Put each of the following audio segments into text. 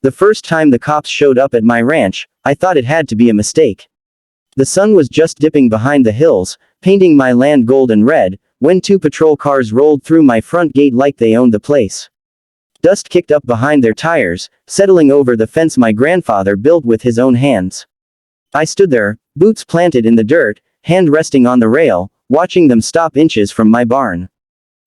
The first time the cops showed up at my ranch, I thought it had to be a mistake. The sun was just dipping behind the hills, painting my land gold and red, when 2 patrol cars rolled through my front gate like they owned the place. Dust kicked up behind their tires, settling over the fence my grandfather built with his own hands. I stood there, boots planted in the dirt, hand resting on the rail, watching them stop inches from my barn.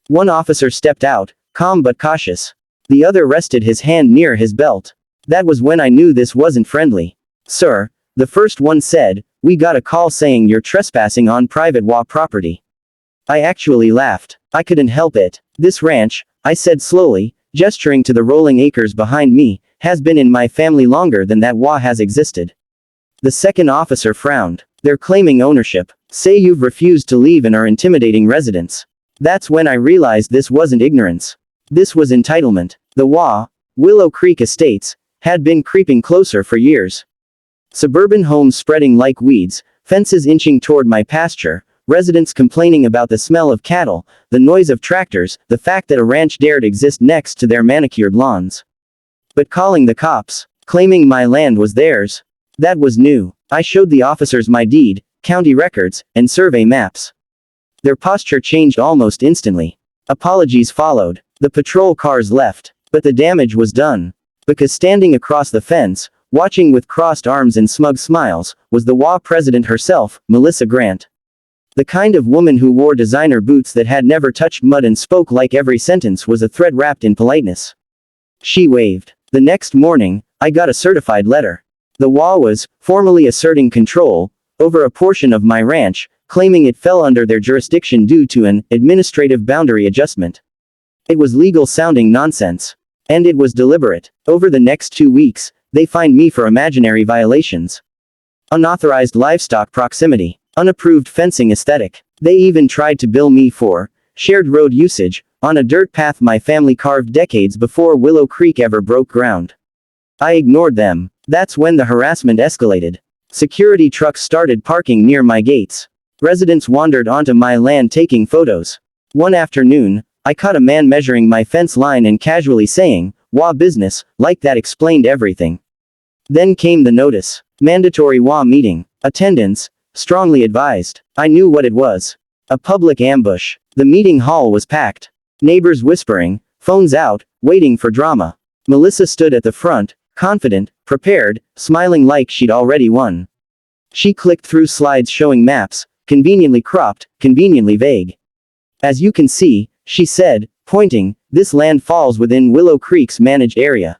One officer stepped out, calm but cautious. The other rested his hand near his belt. That was when I knew this wasn't friendly. "Sir," the first one said, "we got a call saying you're trespassing on private HOA property." I actually laughed. I couldn't help it. "This ranch," I said slowly, gesturing to the rolling acres behind me, "has been in my family longer than that HOA has existed." The second officer frowned. "They're claiming ownership. Say you've refused to leave and are intimidating residents." That's when I realized this wasn't ignorance. This was entitlement. The HOA, Willow Creek Estates, had been creeping closer for years. Suburban homes spreading like weeds, fences inching toward my pasture, residents complaining about the smell of cattle, the noise of tractors, the fact that a ranch dared exist next to their manicured lawns. But calling the cops, claiming my land was theirs, that was new. I showed the officers my deed, county records, and survey maps. Their posture changed almost instantly. Apologies followed. The patrol cars left. But the damage was done. Because standing across the fence, watching with crossed arms and smug smiles, was the HOA president herself, Melissa Grant. The kind of woman who wore designer boots that had never touched mud and spoke like every sentence was a threat wrapped in politeness. She waved. The next morning, I got a certified letter. The HOA was formally asserting control over a portion of my ranch, claiming it fell under their jurisdiction due to an administrative boundary adjustment. It was legal-sounding nonsense. And it was deliberate. Over the next 2 weeks, they fined me for imaginary violations. Unauthorized livestock proximity. Unapproved fencing aesthetic. They even tried to bill me for shared road usage on a dirt path my family carved decades before Willow Creek ever broke ground. I ignored them. That's when the harassment escalated. Security trucks started parking near my gates. Residents wandered onto my land taking photos. One afternoon, I caught a man measuring my fence line and casually saying, "HOA business," like that explained everything. Then came the notice. Mandatory HOA meeting. Attendance, strongly advised. I knew what it was. A public ambush. The meeting hall was packed. Neighbors whispering, phones out, waiting for drama. Melissa stood at the front, confident, prepared, smiling like she'd already won. She clicked through slides showing maps, conveniently cropped, conveniently vague. "As you can see," she said, pointing, "this land falls within Willow Creek's managed area.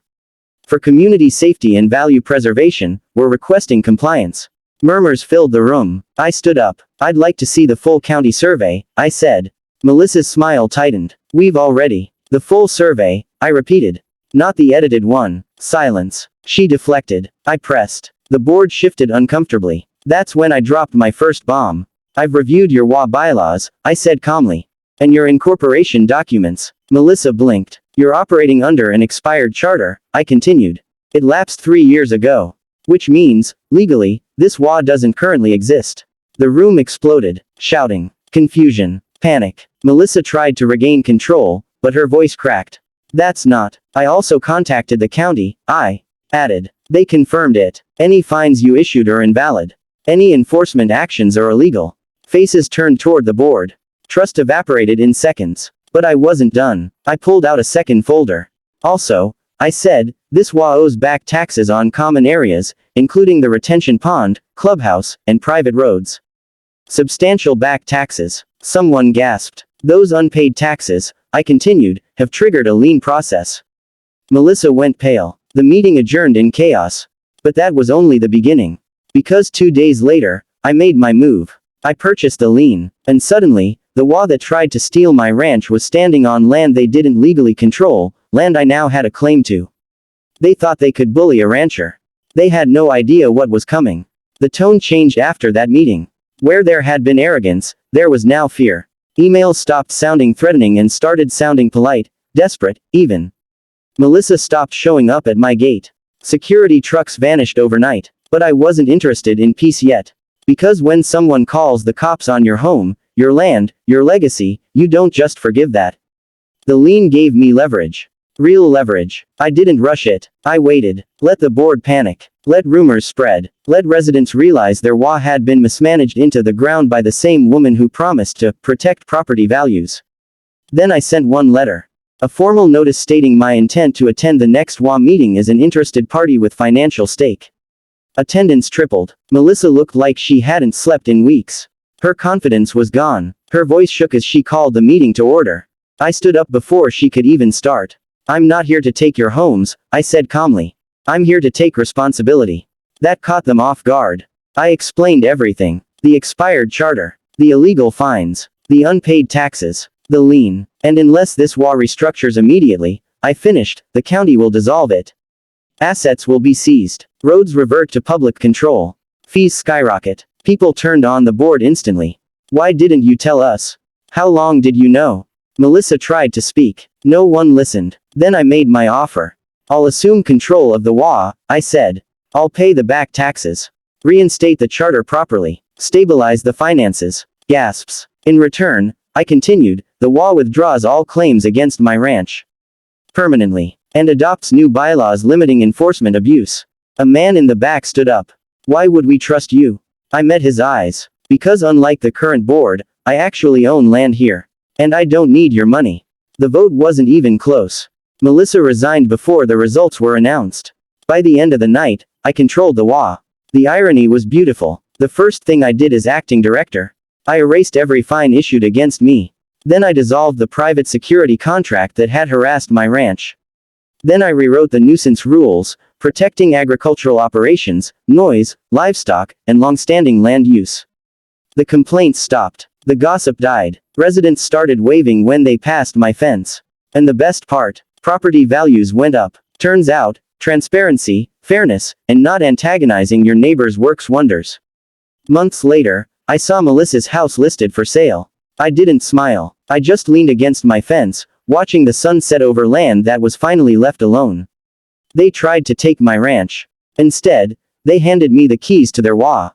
For community safety and value preservation, we're requesting compliance." Murmurs filled the room. I stood up. "I'd like to see the full county survey," I said. Melissa's smile tightened. "We've already." "The full survey," I repeated. "Not the edited one." Silence. She deflected. I pressed. The board shifted uncomfortably. That's when I dropped my first bomb. "I've reviewed your HOA bylaws," I said calmly. "And your incorporation documents." Melissa blinked. "You're operating under an expired charter," I continued. "It lapsed 3 years ago. Which means, legally, this HOA doesn't currently exist." The room exploded. Shouting. Confusion. Panic. Melissa tried to regain control, but her voice cracked. "That's not." "I also contacted the county," I added. "They confirmed it. Any fines you issued are invalid. Any enforcement actions are illegal." Faces turned toward the board. Trust evaporated in seconds. But I wasn't done. I pulled out a second folder. "Also," I said, "this HOA owes back taxes on common areas, including the retention pond, clubhouse, and private roads." "Substantial back taxes." Someone gasped. "Those unpaid taxes," I continued, "have triggered a lien process." Melissa went pale. The meeting adjourned in chaos. But that was only the beginning. Because 2 days later, I made my move. I purchased the lien. And suddenly, the HOA that tried to steal my ranch was standing on land they didn't legally control, land I now had a claim to. They thought they could bully a rancher. They had no idea what was coming. The tone changed after that meeting. Where there had been arrogance, there was now fear. Emails stopped sounding threatening and started sounding polite, desperate, even. Melissa stopped showing up at my gate. Security trucks vanished overnight. But I wasn't interested in peace yet. Because when someone calls the cops on your home, your land, your legacy, you don't just forgive that. The lien gave me leverage. Real leverage. I didn't rush it. I waited. Let the board panic. Let rumors spread. Let residents realize their HOA had been mismanaged into the ground by the same woman who promised to protect property values. Then I sent one letter. A formal notice stating my intent to attend the next HOA meeting as an interested party with financial stake. Attendance tripled. Melissa looked like she hadn't slept in weeks. Her confidence was gone. Her voice shook as she called the meeting to order. I stood up before she could even start. "I'm not here to take your homes," I said calmly. "I'm here to take responsibility." That caught them off guard. I explained everything. The expired charter. The illegal fines. The unpaid taxes. The lien. And unless this HOA restructures immediately, I finished, the county will dissolve it. Assets will be seized. Roads revert to public control. Fees skyrocket. People turned on the board instantly. "Why didn't you tell us? How long did you know?" Melissa tried to speak. No one listened. Then I made my offer. "I'll assume control of the HOA," I said. "I'll pay the back taxes. Reinstate the charter properly. Stabilize the finances." Gasps. "In return," I continued, "the HOA withdraws all claims against my ranch. Permanently. And adopts new bylaws limiting enforcement abuse." A man in the back stood up. "Why would we trust you?" I met his eyes. "Because unlike the current board, I actually own land here. And I don't need your money." The vote wasn't even close. Melissa resigned before the results were announced. By the end of the night, I controlled the HOA. The irony was beautiful. The first thing I did as acting director. I erased every fine issued against me. Then I dissolved the private security contract that had harassed my ranch. Then I rewrote the nuisance rules, protecting agricultural operations, noise, livestock, and long-standing land use. The complaints stopped. The gossip died. Residents started waving when they passed my fence. And the best part, property values went up. Turns out, transparency, fairness, and not antagonizing your neighbors works wonders. Months later, I saw Melissa's house listed for sale. I didn't smile. I just leaned against my fence, watching the sun set over land that was finally left alone. They tried to take my ranch. Instead, they handed me the keys to their HOA.